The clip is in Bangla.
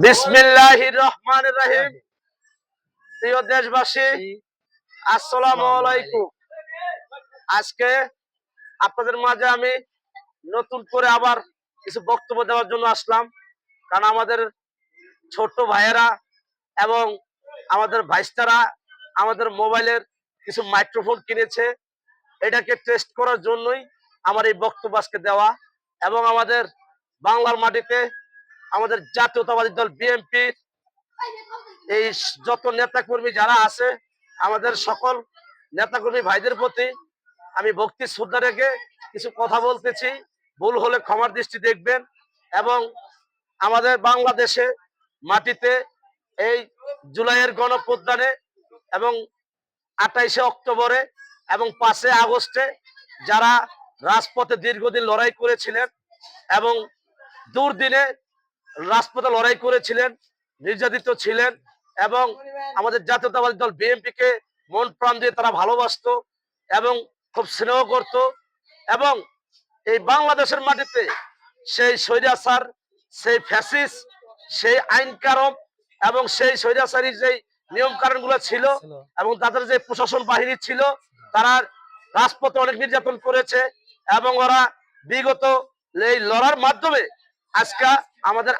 বিসমিল্লাহির রহমানির রহিম। প্রিয় দেশবাসী, আসসালামু আলাইকুম। আজকে আপনাদের মাঝে আমি নতুন করে আবার কিছু বক্তব্য দেওয়ার জন্য আসলাম। কারণ আমাদের ছোট ভাইয়েরা এবং আমাদের ভাইস্তারা আমাদের মোবাইলের কিছু মাইক্রোফোন কিনেছে। এটাকে টেস্ট করার জন্যই আমার এই বক্তব্য আজকে দেওয়া। এবং আমাদের বাংলার মাটিতে আমাদের জাতীয়তাবাদী দল বিএনপি এই যত নেতাকর্মী যারা আছে, আমাদের সকল নেতাকর্মী ভাইদের প্রতি আমি ভক্তি শ্রদ্ধা রেখে কিছু কথা বলতেছি। ভুল হলে ক্ষমার দৃষ্টি দেখবেন। এবং আমাদের বাংলাদেশে মাটিতে এই জুলাইয়ের গণপ্রদানে এবং 28শে অক্টোবরে এবং 5 আগস্টে যারা রাজপথে দীর্ঘদিন লড়াই করেছিলেন এবং দুর্দিনে রাজপথে লড়াই করেছিলেন, নির্যাতিত ছিলেন এবং আমাদের জাতীয়তাবাদী দল বিএনপিকে মন প্রাণ দিয়ে তারা ভালোবাসতো এবং খুব স্নেহ করত। এবং এই বাংলাদেশের মাটিতে সেই স্বৈরাচার, সেই ফ্যাসিস্ট, সেই আইন কানুন এবং সেই স্বৈরাচারী যে নিয়ম কানুন গুলো ছিল এবং তাদের যে প্রশাসন বাহিনী ছিল, তারা রাজপথে অনেক নির্যাতন করেছে এবং ওরা বিগত এই লড়ার মাধ্যমে আজকে আমাদের